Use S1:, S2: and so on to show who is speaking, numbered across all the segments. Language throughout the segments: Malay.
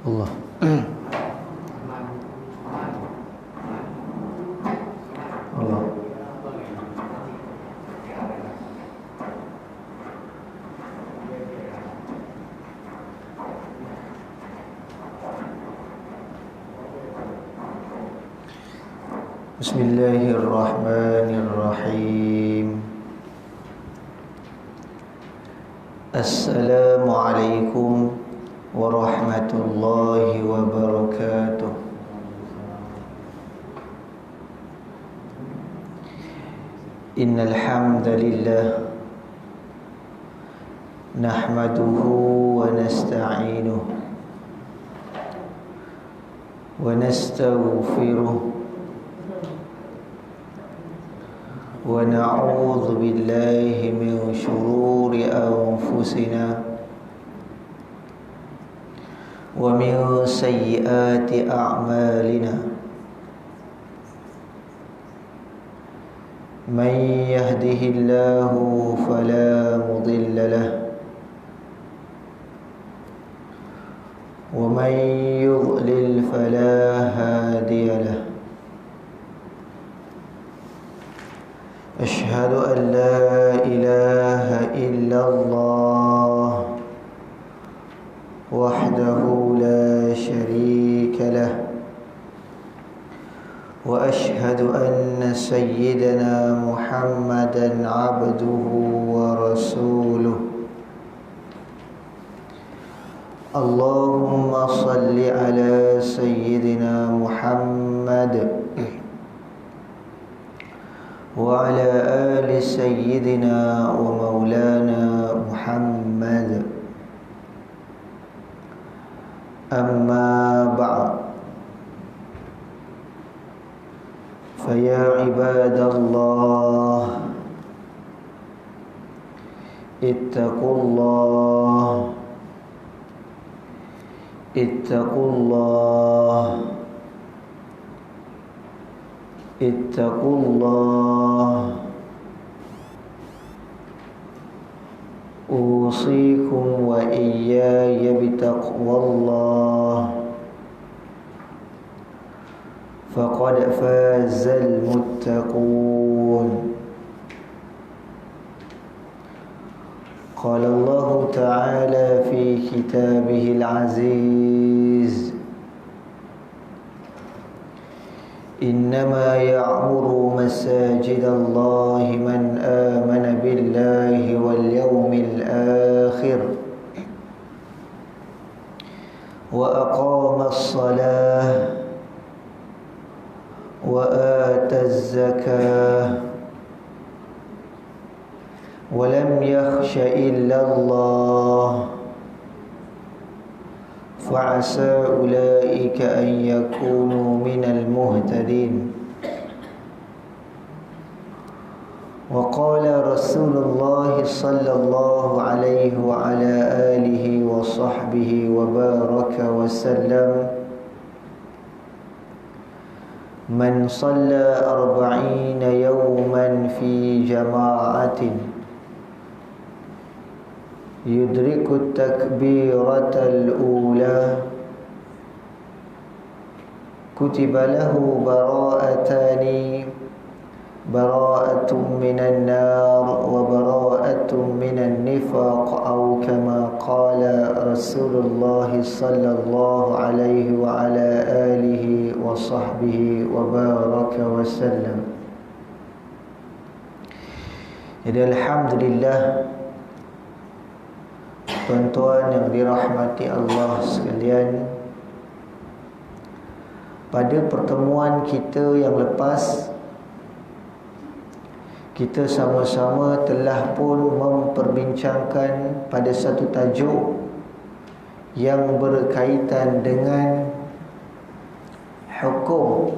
S1: Allah. Allah. Bismillahirrahmanirrahim. Assalamualaikum warahmatullahi wabarakatuh. Innal hamdalillah nahmaduhu wa nasta'inuhu wa nastaghfiruh wa na'udzu billahi min shururi anfusina wa min sayyiati a'malina. Man yahdihillahu fala mudilla lahu wa man yudlil fala hadiya lahu. Ashhadu an la ilaha illallah wahdahu la syarika lah wa ashhadu anna sayyidana Muhammadan abduhu wa rasuluh. Allahumma salli ala sayyidina Muhammad wa ala ali sayyidina wa maulana Muhammad. Amma ba'd. Faya ibadallah, ittaqullah, ittaqullah, ittaqullah. Usikum wa iyaya bitaqwallah, faqad fazal muttaqun. Qala Allah ta'ala fi kitabihil aziz, innama ya'muru masajidallahi man amana billahi wal yawmil akhir wa aqama as-salah wa ata az-zakah wa lam yakhsha illa Allah fa'asa ulaika an yakunu minal muhtadin. Wa qala Rasulullah sallallahu alaihi wa ala alihi wa sahbihi wa baraka wa sallam, man shalla 40 yawman fi jama'atin yudriku takbiratal ula kutiba lahu bara'atani, bara'atun minan nar wa bara'atun minan nifaq atau kama qala Rasulullah sallallahu alaihi wa ala alihi wa sahbihi wa baraka wa sallam. Jadi alhamdulillah, tuan-tuan yang dirahmati Allah sekalian, pada pertemuan kita yang lepas, kita sama-sama telah pun memperbincangkan pada satu tajuk yang berkaitan dengan hukum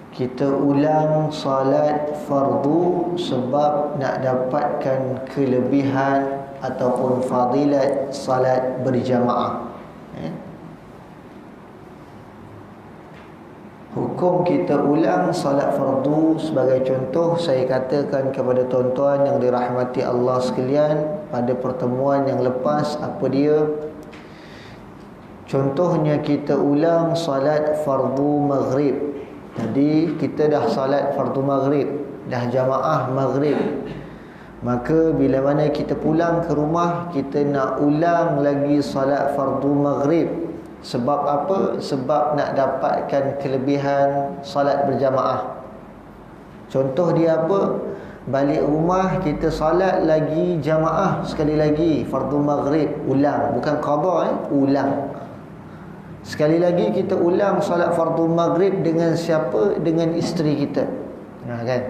S1: kita ulang salat fardu sebab nak dapatkan kelebihan ataupun fadilat salat berjamaah. Hukum kita ulang salat fardu, sebagai contoh saya katakan kepada tuan-tuan yang dirahmati Allah sekalian pada pertemuan yang lepas, apa dia? Contohnya kita ulang salat fardu maghrib. Tadi kita dah salat fardu maghrib, dah jamaah maghrib. Maka bila mana kita pulang ke rumah, kita nak ulang lagi salat fardu maghrib. Sebab apa? Sebab nak dapatkan kelebihan salat berjamaah. Contoh dia apa? Balik rumah kita salat lagi jamaah sekali lagi fardu maghrib, ulang, bukan qada, ulang. Sekali lagi kita ulang salat fardu maghrib dengan siapa? Dengan isteri kita. Kan?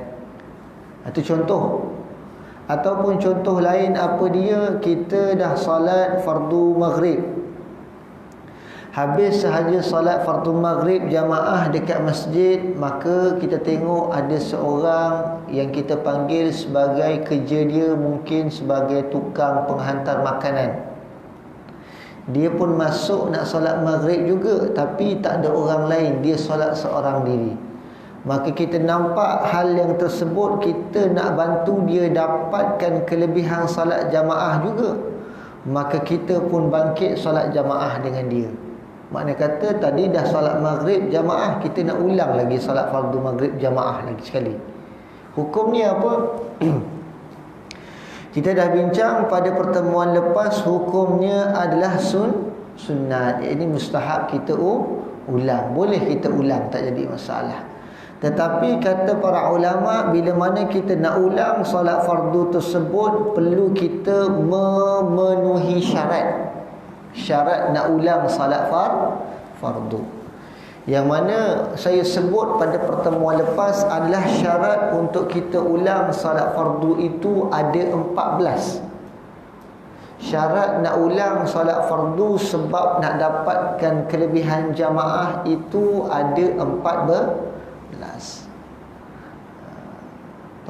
S1: Itu contoh. Ataupun contoh lain apa dia? Kita dah salat fardu maghrib. Habis sahaja salat fardu maghrib jamaah dekat masjid, maka kita tengok ada seorang yang kita panggil sebagai kerja dia mungkin sebagai tukang penghantar makanan. Dia pun masuk nak solat maghrib juga, tapi tak ada orang lain, dia solat seorang diri. Maka kita nampak hal yang tersebut, kita nak bantu dia dapatkan kelebihan solat jamaah juga. Maka kita pun bangkit solat jamaah dengan dia. Makna kata tadi dah solat maghrib jamaah, kita nak ulang lagi solat fardu maghrib jamaah lagi sekali. Hukum ni apa? Kita dah bincang pada pertemuan lepas, hukumnya adalah sunnat. Ini mustahab kita ulang. Boleh kita ulang, tak jadi masalah. Tetapi kata para ulama, bila mana kita nak ulang solat fardu tersebut, perlu kita memenuhi syarat. Syarat nak ulang salat fardu, yang mana saya sebut pada pertemuan lepas adalah syarat untuk kita ulang salat fardu itu ada 14. Syarat nak ulang salat fardu sebab nak dapatkan kelebihan jamaah itu ada 14.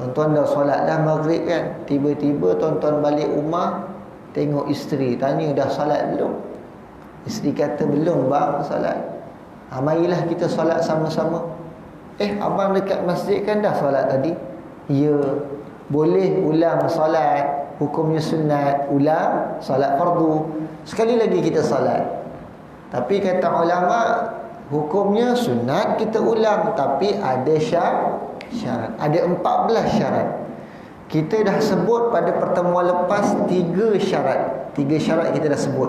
S1: Tuan-tuan dah solat dah maghrib kan, tiba-tiba tuan-tuan balik rumah, tengok isteri, tanya dah salat belum? Isteri kata belum bang, salat. Marilah kita salat sama-sama. Abang dekat masjid kan dah salat tadi? Ya. Boleh ulang salat, hukumnya sunat, ulang salat fardu. Sekali lagi kita salat. Tapi kata ulama, hukumnya sunat kita ulang, tapi ada syarat. Ada 14 syarat. Kita dah sebut pada pertemuan lepas 3 syarat. 3 syarat kita dah sebut.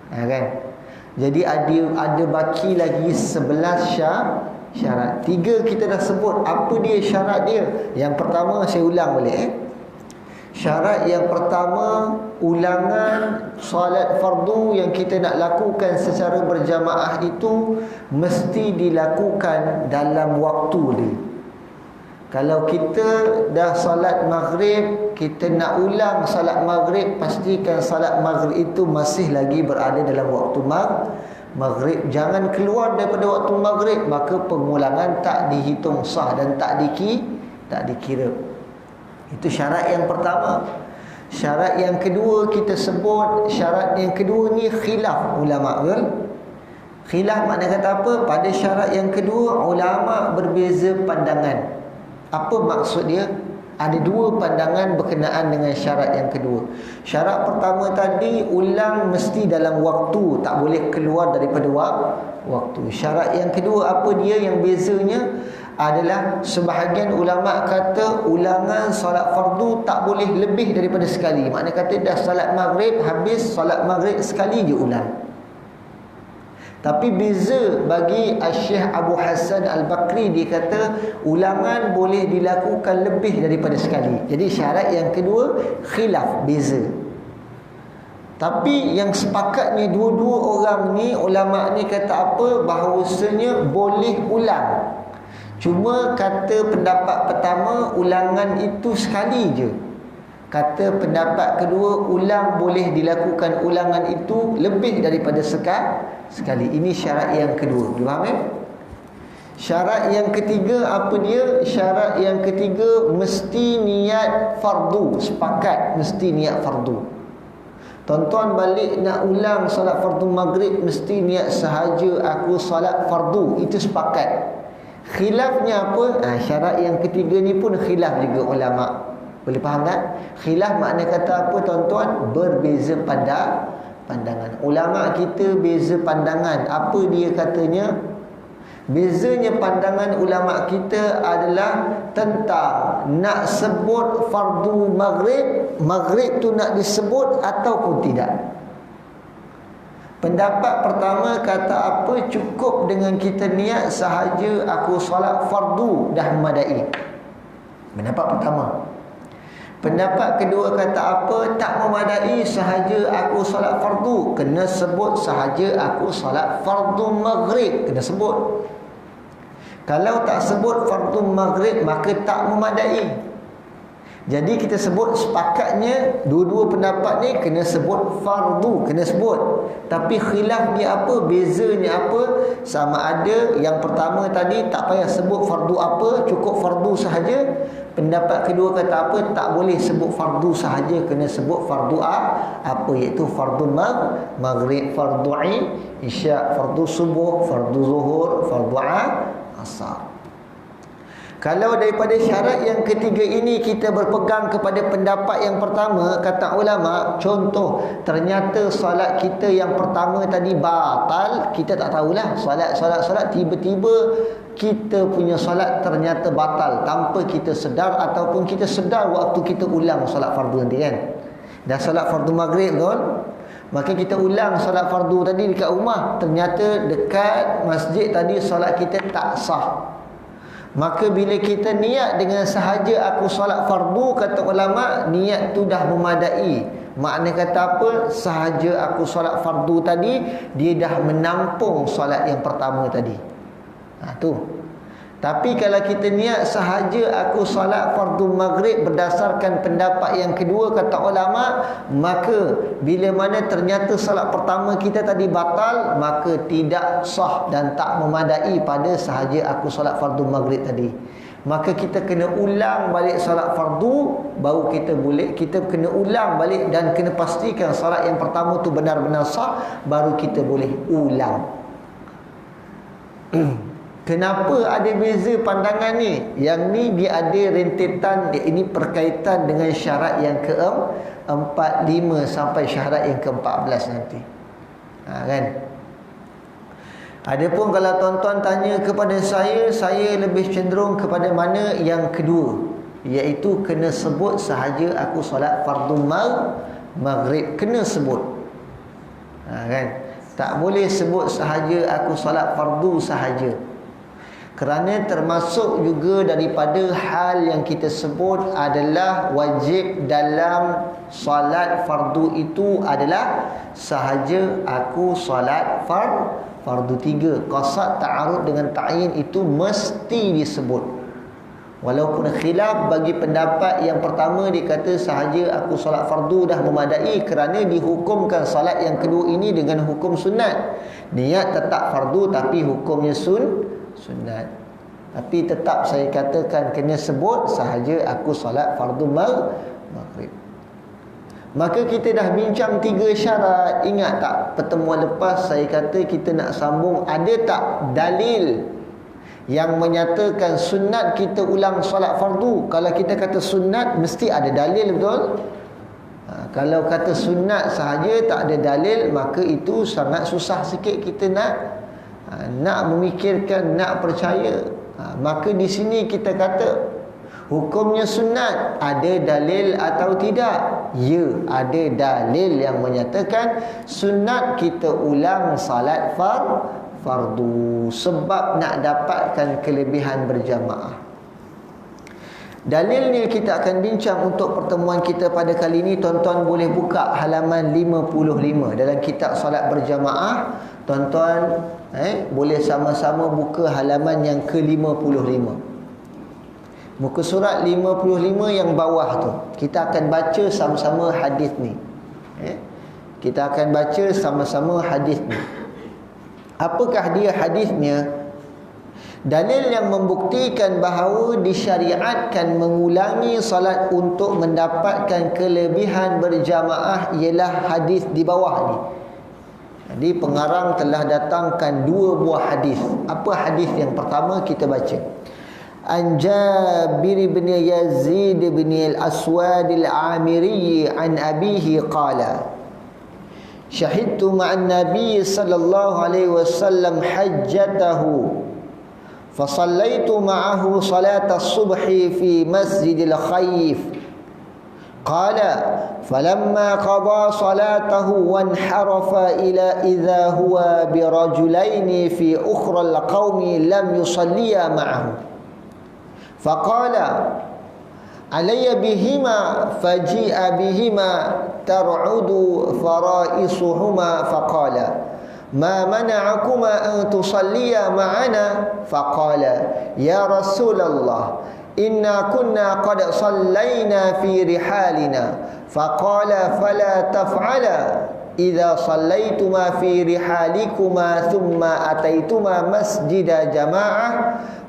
S1: Kan? Jadi ada baki lagi 11 syarat. 3 kita dah sebut. Apa dia syarat dia? Yang pertama saya ulang boleh. Syarat yang pertama, ulangan salat fardu yang kita nak lakukan secara berjamaah itu mesti dilakukan dalam waktu dia. Kalau kita dah salat maghrib, kita nak ulang salat maghrib, pastikan salat maghrib itu masih lagi berada dalam waktu maghrib. Jangan keluar daripada waktu maghrib, maka pengulangan tak dihitung sah dan tak dikira. Itu syarat yang pertama. Syarat yang kedua kita sebut, syarat yang kedua ni khilaf ulama, betul? Khilaf makna kata apa? Pada syarat yang kedua ulama berbeza pandangan. Apa maksud dia? Ada 2 pandangan berkenaan dengan syarat yang kedua. Syarat pertama tadi, ulang mesti dalam waktu, tak boleh keluar daripada waktu. Syarat yang kedua apa dia yang bezanya? adalah sebahagian ulama kata ulangan solat fardu tak boleh lebih daripada sekali. Maknanya kata dah solat maghrib, habis solat maghrib sekali je ulang. Tapi beza bagi Syekh Abu Hasan Al-Bakri, dia kata ulangan boleh dilakukan lebih daripada sekali. Jadi syarat yang kedua khilaf, beza. Tapi yang sepakatnya dua-dua orang ni, ulama ni kata apa? Bahawasanya boleh ulang. Cuma kata pendapat pertama ulangan itu sekali je. Kata pendapat kedua ulang boleh dilakukan ulangan itu lebih daripada sekali. Ini syarat yang kedua. Faham? Syarat yang ketiga apa dia? Syarat yang ketiga mesti niat fardu. Sepakat mesti niat fardu. Tuan-tuan balik nak ulang solat fardu maghrib, mesti niat sahaja aku solat fardu. Itu sepakat. Khilafnya apa? Syarat yang ketiga ni pun khilaf juga ulama. Boleh faham tak? Khilaf makna kata apa tuan-tuan? Berbeza pada pandangan. Ulama kita beza pandangan. Apa dia katanya? Bezanya pandangan ulama kita adalah tentang nak sebut fardu maghrib, maghrib tu nak disebut ataupun tidak. Pendapat pertama kata apa? Cukup dengan kita niat sahaja aku solat fardu dah memadai. Pendapat pertama. Pendapat kedua kata apa? Tak memadai sahaja aku solat fardu, kena sebut sahaja aku solat fardu maghrib, kena sebut. Kalau tak sebut fardu maghrib maka tak memadai. Jadi kita sebut sepakatnya dua-dua pendapat ni kena sebut fardu, kena sebut. Tapi khilaf dia apa? Bezanya apa? Sama ada yang pertama tadi tak payah sebut fardu apa, cukup fardu sahaja. Pendapat kedua kata apa? Tak boleh sebut fardu sahaja, kena sebut fardu apa, iaitu fardu maghrib, fardu isya, fardu subuh, fardu zuhur, fardu asar. Kalau daripada syarat yang ketiga ini kita berpegang kepada pendapat yang pertama, kata ulama, contoh ternyata solat kita yang pertama tadi batal, kita tak tahulah, solat tiba-tiba kita punya solat ternyata batal tanpa kita sedar, ataupun kita sedar waktu kita ulang solat fardu nanti kan. Dah solat fardu maghrib kan, maka kita ulang solat fardu tadi dekat rumah, ternyata dekat masjid tadi solat kita tak sah. Maka bila kita niat dengan sahaja aku solat fardu, kata ulama, niat tu dah memadai. Makna kata apa? Sahaja aku solat fardu tadi, dia dah menampung solat yang pertama tadi. Tu. Tapi kalau kita niat sahaja aku solat fardu maghrib berdasarkan pendapat yang kedua, kata ulama, maka bila mana ternyata solat pertama kita tadi batal, maka tidak sah dan tak memadai pada sahaja aku solat fardu maghrib tadi. Maka kita kena ulang balik solat fardu, baru kita kena ulang balik dan kena pastikan solat yang pertama tu benar-benar sah, baru kita boleh ulang. Kenapa ada beza pandangan ni? Yang ni dia ada rentetan, ini berkaitan dengan syarat yang ke-45 sampai syarat yang ke-14 nanti. Kan? Adapun kalau tuan-tuan tanya kepada saya lebih cenderung kepada mana yang kedua, iaitu kena sebut sahaja aku solat fardu maghrib, kena sebut. Kan? Tak boleh sebut sahaja aku solat fardu sahaja. Kerana termasuk juga daripada hal yang kita sebut adalah wajib dalam solat fardu itu adalah sahaja aku solat fardu 3. Qasad ta'arud dengan ta'yin itu mesti disebut. Walaupun khilaf bagi pendapat yang pertama, dia kata sahaja aku solat fardu dah memadai, kerana dihukumkan solat yang kedua ini dengan hukum sunat. Niat tetap fardu tapi hukumnya sunat. Tapi tetap saya katakan kena sebut sahaja aku solat fardu maghrib. Maka kita dah bincang 3 syarat. Ingat tak pertemuan lepas saya kata kita nak sambung, ada tak dalil yang menyatakan sunat kita ulang solat fardu? Kalau kita kata sunat mesti ada dalil, betul? Kalau kata sunat sahaja tak ada dalil, maka itu sangat susah sikit kita nak memikirkan, nak percaya. Maka di sini kita kata hukumnya sunat, ada dalil atau tidak? Ya, ada dalil yang menyatakan sunat kita ulang salat fardu sebab nak dapatkan kelebihan berjamaah. Dalil ni kita akan bincang untuk pertemuan kita pada kali ini. Tuan-tuan boleh buka halaman 55 dalam kitab solat berjamaah. Tuan-tuan boleh sama-sama buka halaman yang ke-55. Muka surat 55 yang bawah tu. Kita akan baca sama-sama hadis ni. Kita akan baca sama-sama hadis ni. Apakah dia hadisnya? Dalil yang membuktikan bahawa disyariatkan mengulangi salat untuk mendapatkan kelebihan berjamaah ialah hadis di bawah ni. Jadi pengarang telah datangkan dua buah hadis. Apa hadis yang pertama kita baca? An Jabir bin Yazid bin al-Aswad al-Amiri an abihi qala Syahidtu ma'an Nabi sallallahu alaihi wasallam hajjatahu فصليت معه صلاة الصبح في مسجد الخيف قال فلما قضى صلاته وانحرف إذا هو برجلين في أخرى القوم لم يصليا معه فقال علي بهما فجيء بهما ترعد فرائصهما فقال ما منعكما أن تصليا معنا فقال يا رسول الله إنا كنا قد صلينا في رحالنا فقال فلا تفعلا إذا صليتما في رحالكما ثم أتيتما مسجد جماعة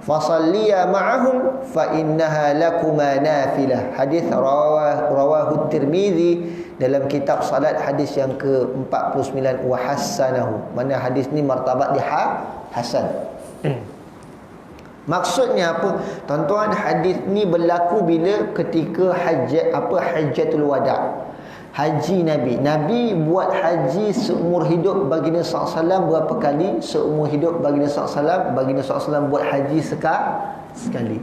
S1: فصليا معهم فإنها لكما نافلة. Hadis rawahu Tirmizi dalam kitab salat, hadis yang ke-49, wa hasanahu. Mana hadis ni martabat dia hasan. Maksudnya apa? Tuan-tuan, hadis ni berlaku bila ketika hajjatul wada'. Haji Nabi. Nabi buat haji seumur hidup baginda SAW berapa kali? Seumur hidup baginda SAW, baginda SAW buat haji sekali.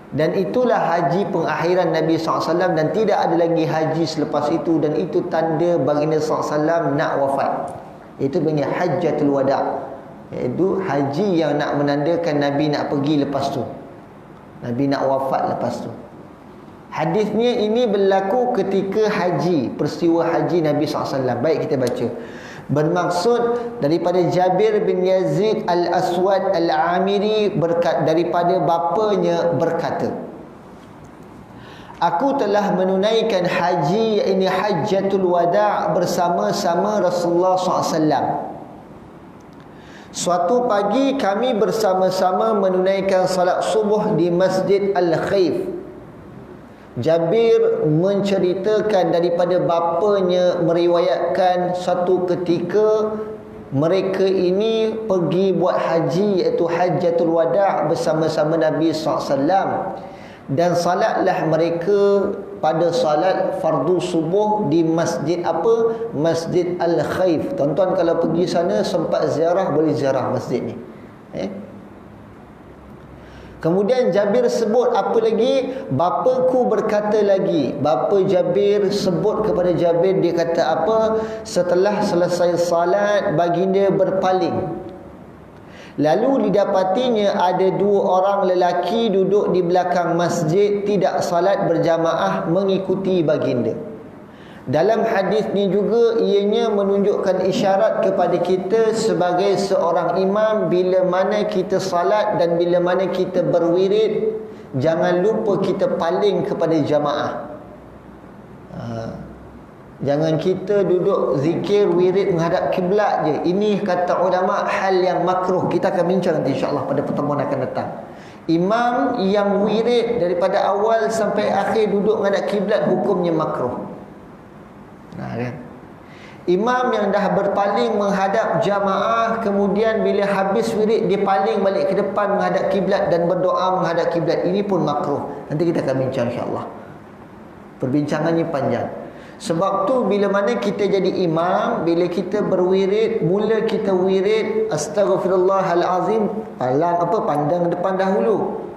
S1: Dan itulah haji pengakhiran Nabi SAW, dan tidak ada lagi haji selepas itu. Dan itu tanda baginda SAW nak wafat. Itu panggil hajjatul wada', iaitu haji yang nak menandakan Nabi nak pergi lepas tu, Nabi nak wafat lepas tu. Hadisnya ini berlaku ketika haji, peristiwa haji Nabi SAW. Baik, kita baca. Bermaksud daripada Jabir bin Yazid al-Aswad al-Amiri, daripada bapanya berkata, aku telah menunaikan haji, ini hajjatul wada' bersama-sama Rasulullah SAW. Suatu pagi kami bersama-sama menunaikan salat subuh di Masjid Al-Khayf. Jabir menceritakan daripada bapanya, meriwayatkan satu ketika mereka ini pergi buat haji, iaitu hajjatul wada' bersama-sama Nabi SAW. Dan salatlah mereka pada salat fardu subuh di masjid apa? Masjid Al-Khayf. Tuan-tuan kalau pergi sana sempat ziarah, boleh ziarah masjid ni. Kemudian Jabir sebut apa lagi? Bapaku berkata lagi. Bapa Jabir sebut kepada Jabir, dia kata apa? Setelah selesai salat, baginda berpaling. Lalu didapatinya ada dua orang lelaki duduk di belakang masjid, tidak salat berjamaah mengikuti baginda. Dalam hadis ni juga ianya menunjukkan isyarat kepada kita sebagai seorang imam, bila mana kita salat dan bila mana kita berwirid, jangan lupa kita paling kepada jamaah. Jangan kita duduk zikir wirid menghadap kiblat je. Ini kata ulama hal yang makruh. Kita akan bincang nanti insya-Allah pada pertemuan akan datang. Imam yang wirid daripada awal sampai akhir duduk menghadap kiblat, hukumnya makruh. Kan? Imam yang dah berpaling menghadap jamaah, kemudian bila habis wirid dia paling balik ke depan menghadap kiblat dan berdoa menghadap kiblat, ini pun makruh. Nanti kita akan bincang insya-Allah. Perbincangannya panjang. Sebab tu bila mana kita jadi imam, bila kita berwirid, mula kita wirid astaghfirullahalazim, pandang depan dahulu.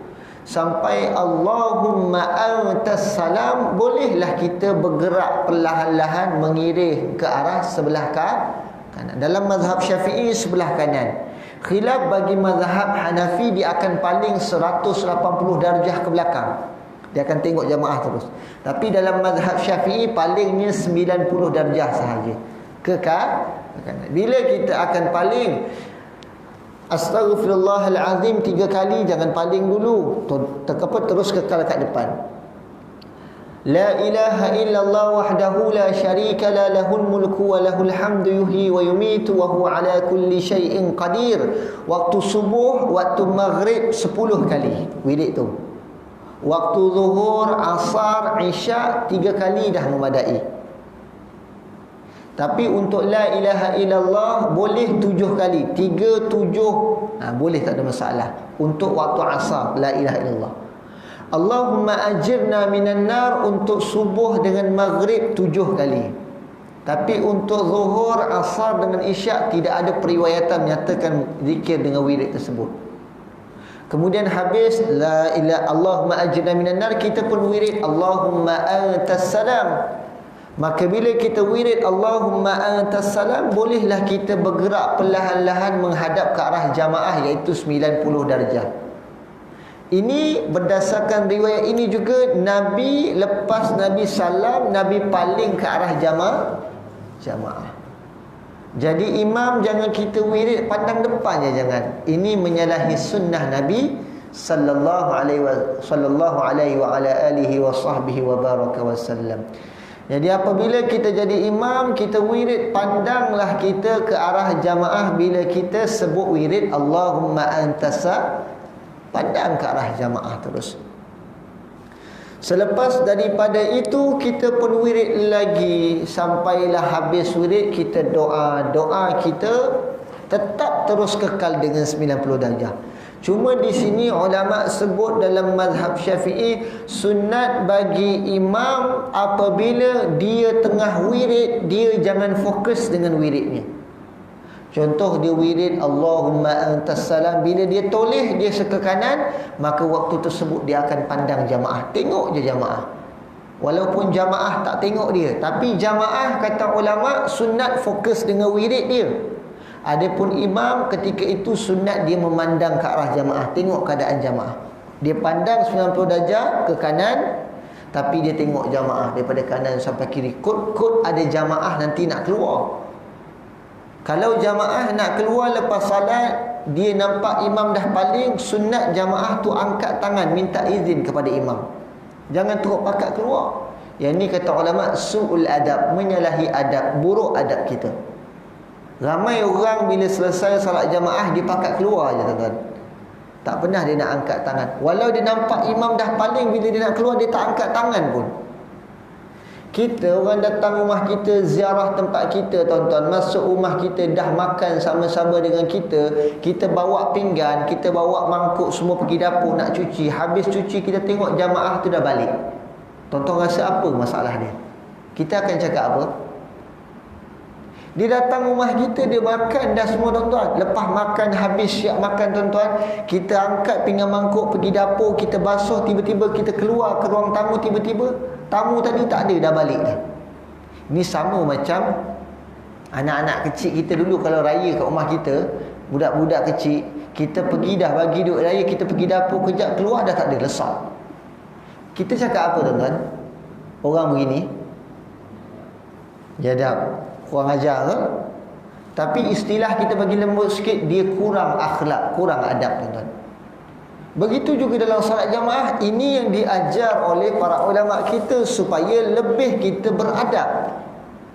S1: Sampai Allahumma antas salam, bolehlah kita bergerak perlahan-lahan mengiring ke arah sebelah kanan. Dalam mazhab Syafi'i sebelah kanan. Khilaf bagi mazhab Hanafi, dia akan paling 180 darjah ke belakang. Dia akan tengok jamaah terus. Tapi dalam mazhab Syafi'i palingnya 90 darjah sahaja ke kanan. Bila kita akan paling astaghfirullahalazim 3 kali, jangan paling dulu, terus kekal kat depan. La ilaha illallah wahdahu la syarika la, lahul mulku wa lahul hamdu yuhyi wa yumitu wa huwa ala kulli syai'in qadir. Waktu subuh, waktu maghrib 10 kali wirid tu. Waktu zuhur, asar, isyak 3 kali dah memadai. Tapi untuk la ilaha illallah boleh 7 kali. 3, 7 boleh, tak ada masalah. Untuk waktu asar la ilaha illallah. Allahumma ajirna minan nar untuk subuh dengan maghrib 7 kali. Tapi untuk zuhur, asar dengan isyak tidak ada periwayatan menyatakan zikir dengan wirid tersebut. Kemudian habis la ilaha Allahumma ajirna minan nar, kita pun wirid Allahumma antas salam. Maka bila kita wirid Allahumma antas salam, bolehlah kita bergerak perlahan-lahan menghadap ke arah jamaah, iaitu 90 darjah. Ini berdasarkan riwayat ini juga, Nabi lepas Nabi salam, Nabi paling ke arah jamaah. Jadi imam jangan kita wirid pandang depan je, jangan. Ini menyalahi sunnah Nabi sallallahu alaihi wa ala alihi wa sahbihi wa baraka wasallam. Jadi apabila kita jadi imam, kita wirid, pandanglah kita ke arah jamaah. Bila kita sebut wirid Allahumma antasa, pandang ke arah jamaah terus. Selepas daripada itu, kita pun wirid lagi. Sampailah habis wirid, kita doa. Doa kita tetap terus kekal dengan 90 darjah. Cuma di sini ulama sebut dalam mazhab Syafi'i, sunat bagi imam apabila dia tengah wirid, dia jangan fokus dengan wiridnya. Contoh dia wirid Allahumma antas salam, bila dia toleh, dia ke kanan, maka waktu tersebut dia akan pandang jamaah. Tengok je jamaah. Walaupun jamaah tak tengok dia, tapi jamaah kata ulama sunat fokus dengan wirid dia. Adapun imam ketika itu sunat dia memandang ke arah jamaah, tengok keadaan jamaah. Dia pandang 90 darjah ke kanan, tapi dia tengok jamaah daripada kanan sampai kiri. Kod ada jamaah nanti nak keluar. Kalau jamaah nak keluar lepas salat, dia nampak imam dah paling, sunat jamaah tu angkat tangan minta izin kepada imam. Jangan terus pakat keluar. Yang ni kata ulama su'ul adab, menyalahi adab, buruk adab kita. Ramai orang bila selesai salat jamaah dia pakat keluar je, tuan-tuan. Tak pernah dia nak angkat tangan. Walau dia nampak imam dah paling, bila dia nak keluar dia tak angkat tangan pun. Kita, orang datang rumah kita, ziarah tempat kita, tuan-tuan, masuk rumah kita, dah makan sama-sama dengan kita, kita bawa pinggan, kita bawa mangkuk, semua pergi dapur nak cuci. Habis cuci, kita tengok jamaah tu dah balik. Tuan-tuan rasa apa masalah dia? Kita akan cakap apa? Dia datang rumah kita, dia makan dah semua, tuan-tuan. Lepas makan, habis siap makan, tuan-tuan, kita angkat pinggan mangkuk, pergi dapur, kita basuh, tiba-tiba kita keluar ke ruang tamu, tiba-tiba tamu tadi tak ada, dah balik dah. Ini sama macam anak-anak kecil kita dulu kalau raya kat rumah kita, budak-budak kecil, kita pergi dah bagi duit raya, kita pergi dapur, kejap keluar dah tak ada, lesap. Kita cakap apa, tuan-tuan? Orang begini jadab, kurang ajar ke? Tapi istilah kita bagi lembut sikit, dia kurang akhlak, kurang adab, tuan-tuan. Begitu juga dalam salat jamaah. Ini yang diajar oleh para ulama kita supaya lebih kita beradab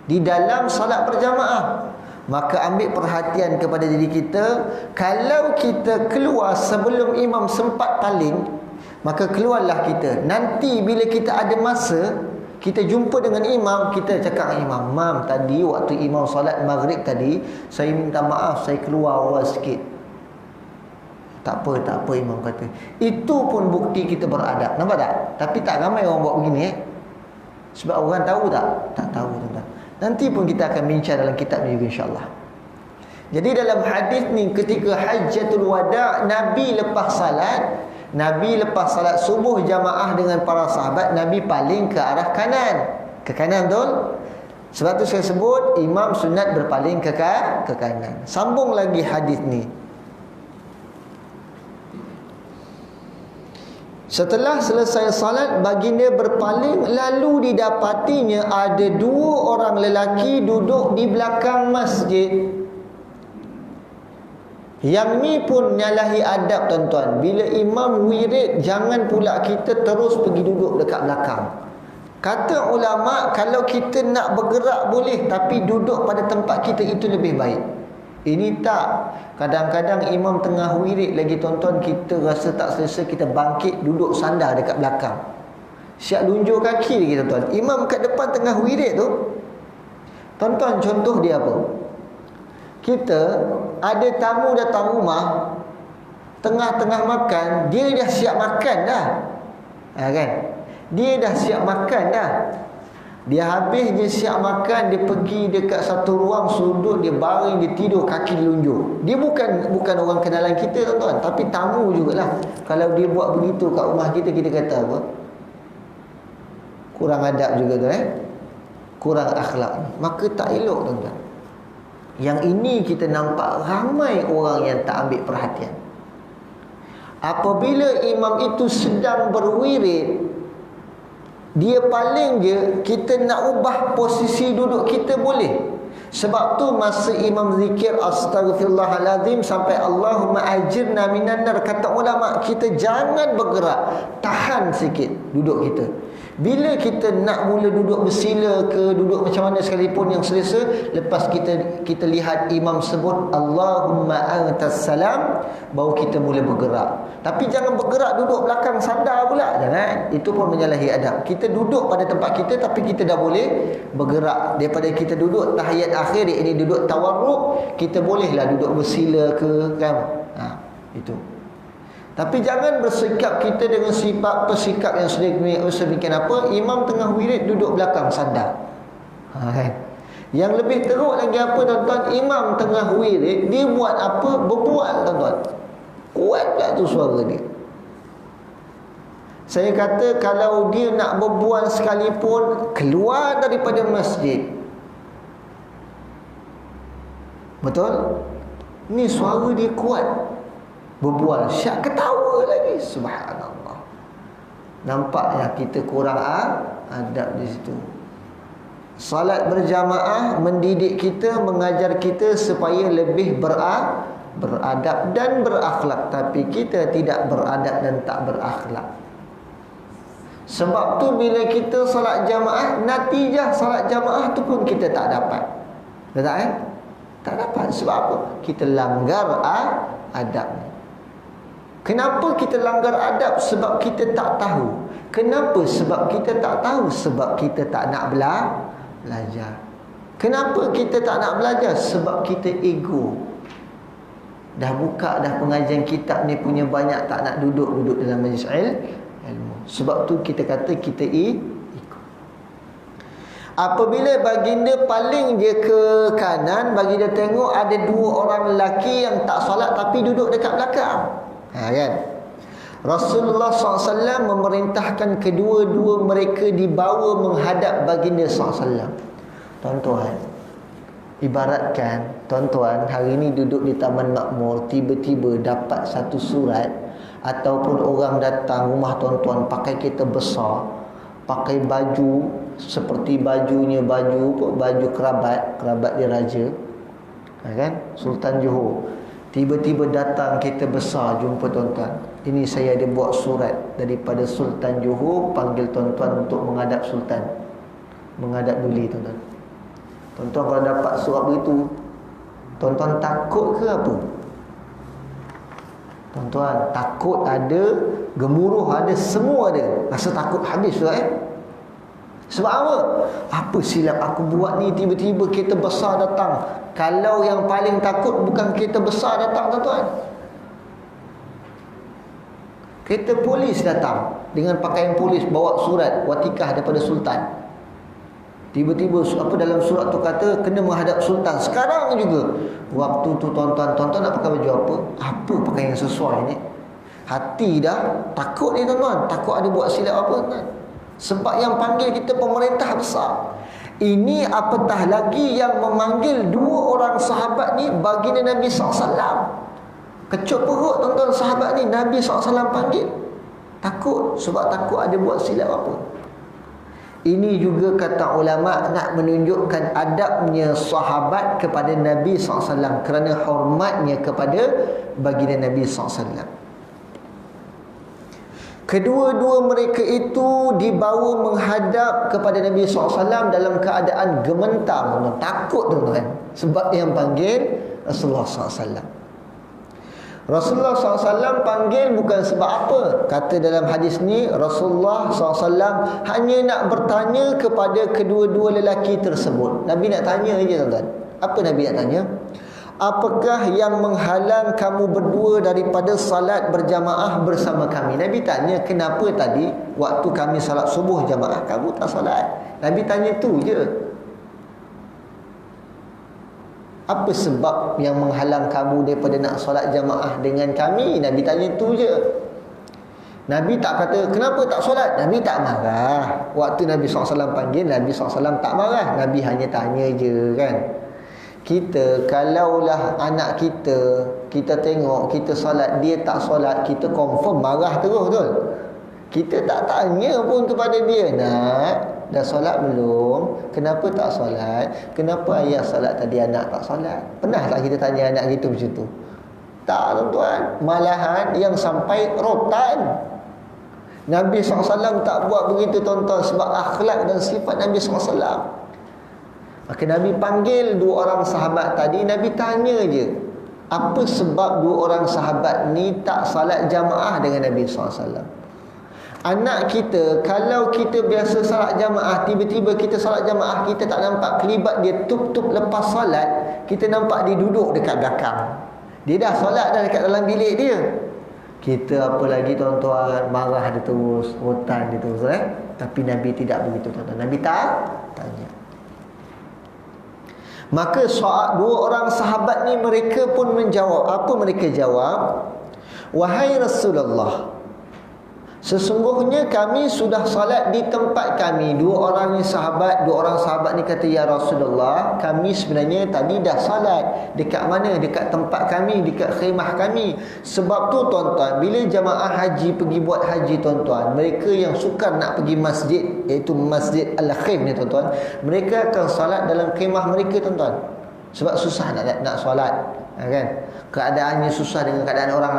S1: di dalam salat berjamaah. Maka ambil perhatian kepada diri kita. Kalau kita keluar sebelum imam sempat paling, maka keluarlah kita. Nanti bila kita ada masa, kita jumpa dengan imam, kita cakap dengan imam, "Mam, tadi waktu imam solat maghrib tadi, saya minta maaf, saya keluar awal sikit." Tak apa imam kata. Itu pun bukti kita beradab. Nampak tak? Tapi tak ramai orang buat begini. Sebab orang tahu tak? Tak tahu, tuan-tuan. Nanti pun kita akan bincang dalam kitab ni juga, insya-Allah. Jadi dalam hadis ni, ketika hajjatul wada', Nabi lepas salat subuh jamaah dengan para sahabat, Nabi paling ke arah kanan. Ke kanan, betul? Sebab tu saya sebut imam sunat berpaling ke kanan. Sambung lagi hadis ni. Setelah selesai salat, baginda berpaling, lalu didapatinya ada 2 orang lelaki duduk di belakang masjid. Yang ni pun nyalahi adab, tuan-tuan. Bila imam wirid, jangan pula kita terus pergi duduk dekat belakang. Kata ulama, kalau kita nak bergerak boleh, tapi duduk pada tempat kita itu lebih baik. Ini tak. Kadang-kadang imam tengah wirid lagi, tuan-tuan, kita rasa tak selesa, kita bangkit duduk sandar dekat belakang. Siap lunjur kaki lagi, tuan-tuan. Imam kat depan tengah wirid tu. Tuan-tuan, contoh dia apa? Kita ada tamu datang rumah, tengah-tengah makan, dia dah siap makan dah. Kan? Dia dah siap makan dah. Dia habis dia siap makan, dia pergi dekat satu ruang sudut, dia baring, dia tidur, kaki dilunjuk. Dia bukan orang kenalan kita, tuan-tuan, tapi tamu jugalah. Kalau dia buat begitu kat rumah kita, kita kata apa? Kurang adab juga tu, kurang akhlak. Maka tak elok, tuan-tuan. Yang ini kita nampak ramai orang yang tak ambil perhatian. Apabila imam itu sedang berwirid, dia paling je, kita nak ubah posisi duduk kita boleh. Sebab tu masa imam zikir astaghfirullahalazim sampai Allahumma ajirna minan nar, kata ulama, kita jangan bergerak, tahan sikit duduk kita. Bila kita nak mula duduk bersila ke duduk macam mana sekalipun yang selesa, lepas kita lihat imam sebut Allahumma antas salam, baru kita mula bergerak. Tapi jangan bergerak duduk belakang sandar pula, jangan. Itu pun menyalahi adab. Kita duduk pada tempat kita, tapi kita dah boleh bergerak. Daripada kita duduk tahiyat akhir, ini duduk tawarruk, kita bolehlah duduk bersila ke, kan? Itu. Tapi jangan bersikap kita dengan bersikap yang sedemikian apa, imam tengah wirid duduk belakang sandar. Kan? Yang lebih teruk lagi apa, tuan-tuan, imam tengah wirid, dia buat apa? Berbual, tuan-tuan. Kuat pula tu suara dia. Saya kata kalau dia nak berbual sekalipun, keluar daripada masjid. Betul? Ni suara dia kuat. Berbual, syak ketawa lagi. Subhanallah. Nampaknya kita kurang adab di situ. Salat berjamaah mendidik kita, mengajar kita supaya lebih beradab dan berakhlak. Tapi kita tidak beradab dan tak berakhlak. Sebab tu bila kita salat jamaah, natijah salat jamaah tu pun kita tak dapat. Betul? Tak dapat. Sebab apa? Kita langgar adab. Kenapa kita langgar adab? Sebab kita tak tahu. Kenapa? Sebab kita tak tahu. Sebab kita tak nak belajar. Kenapa kita tak nak belajar? Sebab kita ego. Dah buka dah pengajian kitab ni punya banyak, tak nak duduk dalam majlis ilmu. Sebab tu kita kata kita ego. Apabila baginda paling dia ke kanan, baginda tengok ada 2 orang lelaki yang tak solat tapi duduk dekat belakang. Kan? Rasulullah SAW memerintahkan kedua-dua mereka dibawa menghadap baginda SAW. Tuan-tuan, ibaratkan tuan-tuan hari ni duduk di Taman Makmur, tiba-tiba dapat satu surat, ataupun orang datang rumah tuan-tuan pakai kereta besar, pakai baju seperti baju kerabat dia raja, kan? Sultan Johor. Tiba-tiba datang kereta besar jumpa tuan-tuan. Ini saya ada buat surat daripada Sultan Johor, panggil tuan-tuan untuk menghadap Sultan. Menghadap duli, tuan-tuan. Tuan-tuan kalau dapat surat begitu, tuan-tuan takut ke apa? Tuan-tuan, takut ada, gemuruh ada, semua ada. Rasa takut habis tu, Sebab apa? Apa silap aku buat ni, tiba-tiba kereta besar datang. Kalau yang paling takut bukan kereta besar datang, tuan-tuan, kereta polis datang dengan pakaian polis, bawa surat watikah daripada Sultan. Tiba-tiba apa dalam surat tu kata kena menghadap sultan. Sekarang juga waktu tu tuan-tuan nak pakai baju apa? Apa pakaian yang sesuai ni? Hati dah takut ni tuan-tuan, takut ada buat silap apa kan. Sebab yang panggil kita pemerintah besar. Ini apatah lagi yang memanggil dua orang sahabat ni baginda Nabi SAW. Kecut perut tuan-tuan sahabat ni, Nabi SAW panggil. Takut, sebab takut ada buat silap apa. Ini juga kata ulama nak menunjukkan adabnya sahabat kepada Nabi SAW, kerana hormatnya kepada baginda Nabi SAW. Kedua-dua mereka itu dibawa menghadap kepada Nabi SAW dalam keadaan gemetar, takut tuan-tuan, sebab yang panggil Rasulullah SAW. Rasulullah SAW panggil bukan sebab apa. Kata dalam hadis ni, Rasulullah SAW hanya nak bertanya kepada kedua-dua lelaki tersebut. Nabi nak tanya je tuan-tuan. Apa Nabi nak tanya? Apakah yang menghalang kamu berdua daripada salat berjamaah bersama kami? Nabi tanya, kenapa tadi waktu kami salat subuh jamaah kamu tak salat? Nabi tanya tu je. Apa sebab yang menghalang kamu daripada nak solat jamaah dengan kami? Nabi tanya tu je. Nabi tak kata, kenapa tak solat? Nabi tak marah. Waktu Nabi SAW panggil, Nabi SAW tak marah. Nabi hanya tanya je kan. Kita, kalaulah anak kita tengok, kita solat, dia tak solat, kita confirm marah terus betul. Kita tak tanya pun kepada dia, nak, dah solat belum? Kenapa tak solat? Kenapa ayah solat tadi, anak tak solat? Pernah tak kita tanya anak kita macam tu? Tak tuan-tuan. Malahan yang sampai rotan. Nabi SAW tak buat begitu tuan-tuan, sebab akhlak dan sifat Nabi SAW. Maka Nabi panggil dua orang sahabat tadi. Nabi tanya je, apa sebab dua orang sahabat ni tak salat jamaah dengan Nabi SAW? Anak kita, kalau kita biasa salat jamaah, tiba-tiba kita salat jamaah, kita tak nampak kelibat dia tup-tup lepas salat, kita nampak dia duduk dekat belakang. Dia dah salat dah dekat dalam bilik dia. Kita apa lagi tuan-tuan, marah dia terus, rotan dia terus Tapi Nabi tidak begitu tuan-tuan. Nabi tak tanya. Maka dua orang sahabat ni mereka pun menjawab. Apa mereka jawab? Wahai Rasulullah, sesungguhnya kami sudah salat di tempat kami. Dua orang sahabat ni kata, ya Rasulullah, kami sebenarnya tadi dah salat. Dekat mana? Dekat tempat kami, dekat khemah kami. Sebab tu tuan-tuan, bila jamaah haji pergi buat haji tuan-tuan, mereka yang sukar nak pergi masjid, iaitu Masjid Al-Khim ni tuan-tuan, mereka akan salat dalam khemah mereka tuan-tuan. Sebab susah nak salat, kan? Keadaannya susah dengan keadaan orang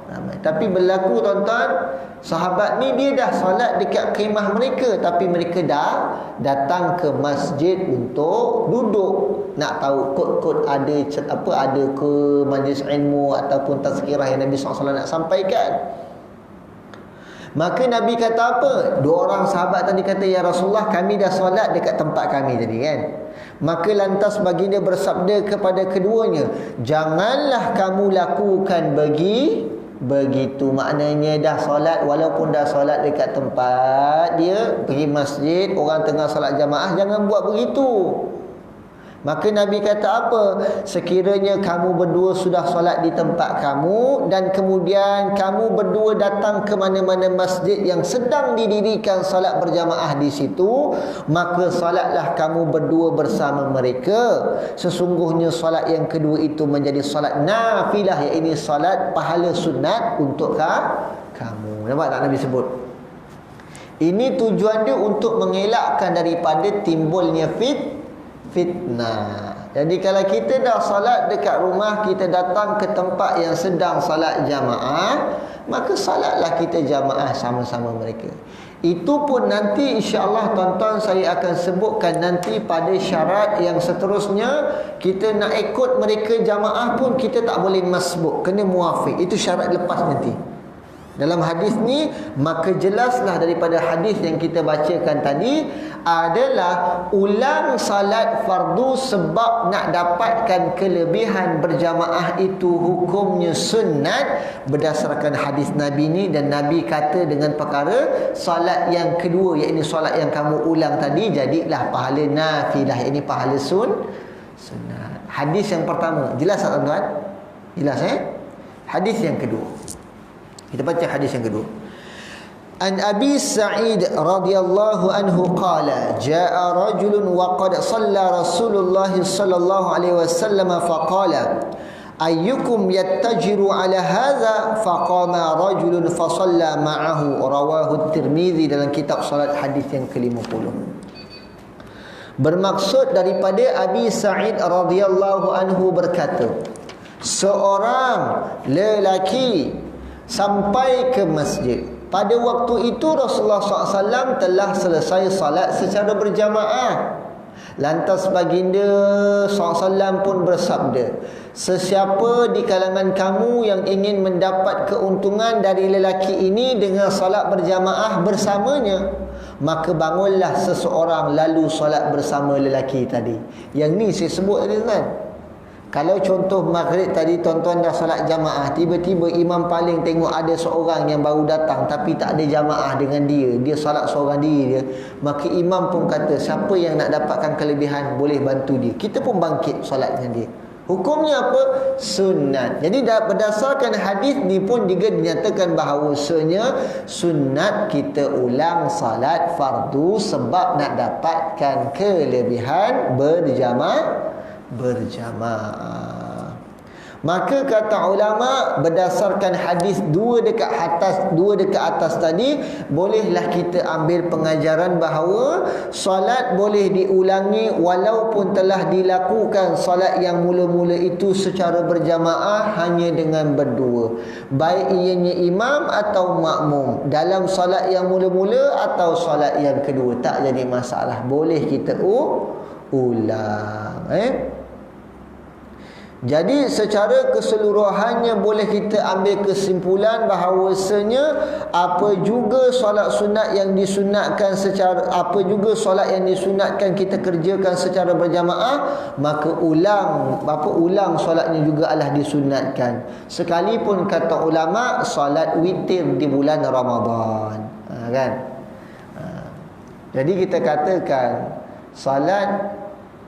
S1: ramai. Tapi berlaku tuan-tuan, sahabat ni dia dah salat dekat khemah mereka, tapi mereka dah datang ke masjid untuk duduk, nak tahu kod-kod ada ke majlis ilmu ataupun tazkirah yang Nabi SAW nak sampaikan. Maka Nabi kata apa? Dua orang sahabat tadi kata, ya Rasulullah, kami dah solat dekat tempat kami tadi kan. Maka lantas baginda bersabda kepada keduanya, janganlah kamu lakukan begitu. Maknanya dah solat, walaupun dah solat dekat tempat dia, pergi masjid, orang tengah solat jamaah, jangan buat begitu. Maka Nabi kata apa? Sekiranya kamu berdua sudah solat di tempat kamu, dan kemudian kamu berdua datang ke mana-mana masjid yang sedang didirikan solat berjamaah di situ, maka solatlah kamu berdua bersama mereka. Sesungguhnya solat yang kedua itu menjadi solat nafilah, iaitu solat pahala sunat untuk kamu. Nampak tak Nabi sebut? Ini tujuan dia untuk mengelakkan daripada timbulnya fitnah. Jadi kalau kita dah salat dekat rumah, kita datang ke tempat yang sedang salat jamaah, maka salatlah kita jamaah sama-sama mereka. Itu pun nanti insya-Allah tuan-tuan saya akan sebutkan nanti pada syarat yang seterusnya. Kita nak ikut mereka jamaah pun kita tak boleh masbuk, kena muafiq. Itu syarat lepas nanti. Dalam hadis ni, maka jelaslah daripada hadis yang kita bacakan tadi adalah ulang salat fardu sebab nak dapatkan kelebihan berjamaah itu hukumnya sunat berdasarkan hadis Nabi ni. Dan Nabi kata dengan perkara salat yang kedua, iaitu salat yang kamu ulang tadi, jadilah pahala nafilah, iaitu pahala sunat. Hadis yang pertama jelas tak tuan-tuan? Jelas Hadis yang kedua, kita baca hadis yang kedua. An Abi Sa'id radhiyallahu anhu qala jaa rajulun wa qad shalla Rasulullah sallallahu alaihi wasallam faqala ayyukum yattajiru ala hadha faqama rajulun fa shalla ma'ahu, rawahu at-Tirmizi dalam kitab salat hadis yang ke-50. Bermaksud daripada Abi Sa'id radhiyallahu anhu berkata, seorang lelaki sampai ke masjid. Pada waktu itu Rasulullah SAW telah selesai salat secara berjamaah. Lantas baginda SAW pun bersabda, sesiapa di kalangan kamu yang ingin mendapat keuntungan dari lelaki ini dengan salat berjamaah bersamanya, maka bangunlah seseorang lalu salat bersama lelaki tadi. Yang ni saya sebut tadi kan. Kalau contoh maghrib tadi tuan-tuan dah salat jamaah, tiba-tiba imam paling tengok ada seorang yang baru datang tapi tak ada jamaah dengan dia, dia salat seorang diri dia, maka imam pun kata siapa yang nak dapatkan kelebihan boleh bantu dia, kita pun bangkit salat dengan dia. Hukumnya apa? Sunat. Jadi berdasarkan hadis ni pun juga dinyatakan bahawasanya sunat kita ulang salat fardu sebab nak dapatkan kelebihan berjamaah. Maka kata ulama, berdasarkan hadis dua dekat atas tadi, bolehlah kita ambil pengajaran bahawa solat boleh diulangi walaupun telah dilakukan solat yang mula-mula itu secara berjamaah hanya dengan berdua, baik ianya imam atau makmum, dalam solat yang mula-mula atau solat yang kedua, tak jadi masalah, boleh kita ulang. Jadi secara keseluruhannya boleh kita ambil kesimpulan bahawasanya apa juga solat sunat yang disunatkan solat yang disunatkan kita kerjakan secara berjamaah, maka ulang solatnya juga adalah disunatkan. Sekalipun kata ulama solat witir di bulan Ramadan, kan? Jadi kita katakan salat,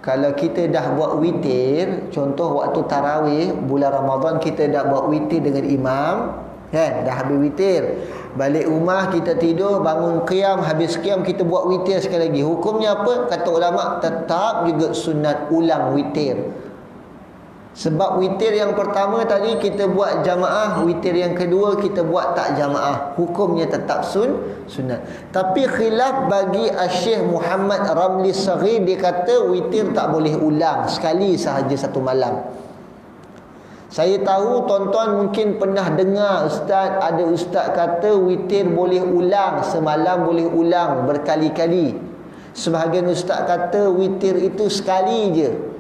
S1: kalau kita dah buat witir, contoh waktu tarawih bulan Ramadan, kita dah buat witir dengan imam, kan? Dah habis witir, balik rumah kita tidur, bangun qiyam, habis qiyam kita buat witir sekali lagi. Hukumnya apa? Kata ulama, tetap juga sunat ulang witir. Sebab witir yang pertama tadi kita buat jamaah, witir yang kedua kita buat tak jamaah, hukumnya tetap sunat. Tapi khilaf bagi Syekh Muhammad Ramli Saghir, dia kata witir tak boleh ulang, sekali sahaja satu malam. Saya tahu tuan-tuan mungkin pernah dengar ada ustaz kata witir boleh ulang, semalam boleh ulang berkali-kali. Sebahagian ustaz kata witir itu sekali je.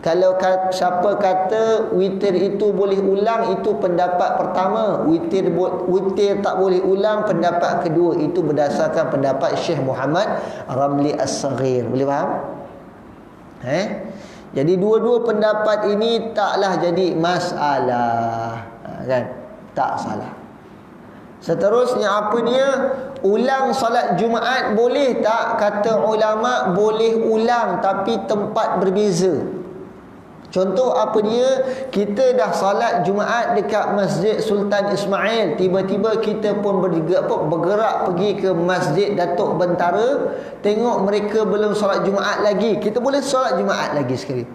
S1: Kalau siapa kata witir itu boleh ulang, itu pendapat pertama. Witir tak boleh ulang, pendapat kedua. Itu berdasarkan pendapat Syekh Muhammad Ramli As-Saghir. Boleh faham? Jadi dua-dua pendapat ini taklah jadi masalah, kan? Tak salah. Seterusnya apa dia? Ulang solat Jumaat boleh tak? Kata ulama boleh ulang, tapi tempat berbeza. Contoh apa dia? Kita dah salat Jumaat dekat Masjid Sultan Ismail, tiba-tiba kita pun bergerak pergi ke Masjid Datuk Bentara, tengok mereka belum salat Jumaat lagi, kita boleh salat Jumaat lagi sekali.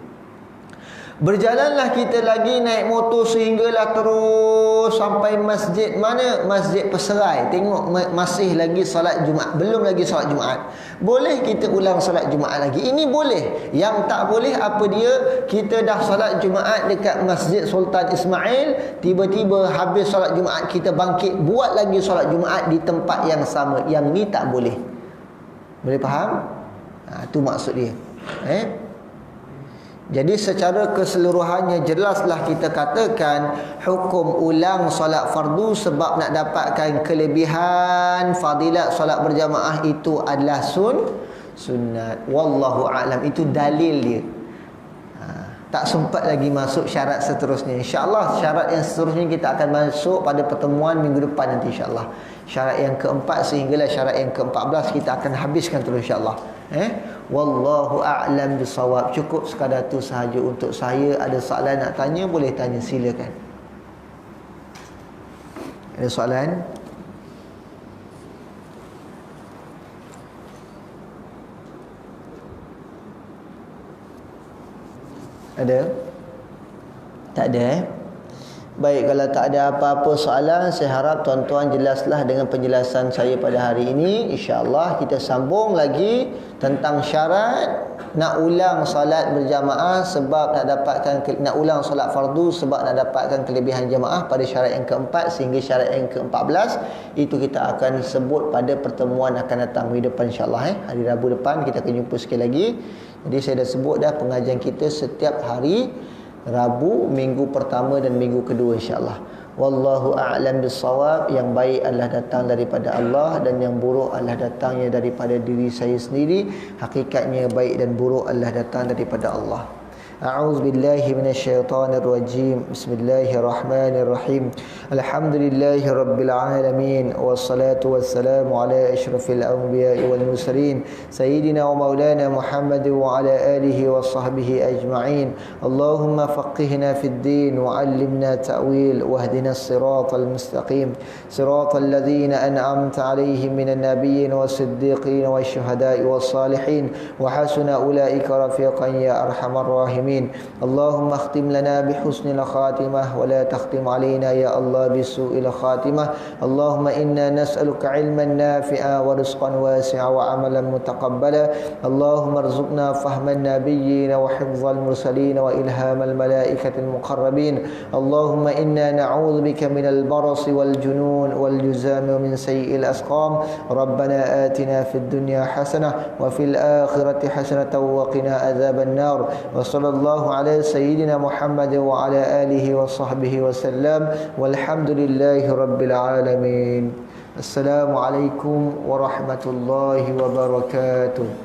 S1: Berjalanlah kita lagi naik motor sehinggalah terus sampai masjid mana? Masjid Peserai. Tengok masih lagi salat Jumaat, belum lagi salat Jumaat. Boleh kita ulang salat Jumaat lagi. Ini boleh. Yang tak boleh apa dia? Kita dah salat Jumaat dekat Masjid Sultan Ismail, tiba-tiba habis salat Jumaat kita bangkit buat lagi salat Jumaat di tempat yang sama. Yang ni tak boleh. Boleh faham? Itu maksud dia. Jadi secara keseluruhannya jelaslah kita katakan hukum ulang solat fardu sebab nak dapatkan kelebihan fadilat solat berjamaah itu adalah sunat. Wallahu a'lam. Itu dalil dia. Tak sempat lagi masuk syarat seterusnya. InsyaAllah syarat yang seterusnya kita akan masuk pada pertemuan minggu depan nanti insyaAllah. Syarat yang keempat sehinggalah syarat yang ke-14 kita akan habiskan terus insyaAllah. Wallahu a'lam bisawab. Cukup sekadar tu sahaja untuk saya. Ada soalan nak tanya, boleh tanya, silakan. Ada soalan? Ada? Tak ada Baik, kalau tak ada apa-apa soalan, saya harap tuan-tuan jelaslah dengan penjelasan saya pada hari ini. InsyaAllah kita sambung lagi tentang syarat nak ulang solat berjamaah sebab nak ulang solat fardu sebab nak dapatkan kelebihan jamaah pada syarat yang keempat sehingga syarat yang ke-14. Itu kita akan sebut pada pertemuan akan datang minggu depan insyaAllah. Hari Rabu depan kita akan jumpa sekali lagi. Jadi saya dah sebut dah pengajian kita setiap hari Rabu, minggu pertama dan minggu kedua insyaAllah. Wallahu a'lam bissawab. Yang baik adalah datang daripada Allah dan yang buruk adalah datangnya daripada diri saya sendiri. Hakikatnya baik dan buruk adalah datang daripada Allah. A'udzu billahi minasyaitonir rajim. Bismillahirrahmanirrahim. Alhamdulillahi rabbil alamin wassalatu wassalamu ala asyrafil anbiya'i wal mursalin sayyidina wa maulana Muhammad wa ala alihi wa sahbihi ajma'in. Allahumma faqihna fid din wa 'allimna ta'wil wahdina as-siratal mustaqim siratal ladzina an'amta 'alaihim minan nabiyyin was-siddiqin wasyuhada'i was-salihin wa hasuna ulaika rafiqan ya arhamar rahimin. Allahumma akhtim lana bihusnil khatimah wa la takhtim alaina ya Allah bisu'il khatimah. Allahumma inna nas'aluka ilman nafi'a wa rizqan wasi'a wa amalan mutaqabbala. Allahumma arzuqna fahman nabiyyin wa hifdzal mursalin wa ilhamal malaikatil muqarrabin. Allahumma inna na'udzubika minal barasi wal junun wal juzam wa min sayyi'il asqam. Rabbana atina fid dunya hasanah wa fil akhirati hasanatan wa qina adzaban nar. Wa sallallahu ala sayyidina Muhammad wa ala alihi wa sahbihi wa sallam walhamdulillahi rabbil alamin. Assalamualaikum warahmatullahi wabarakatuh.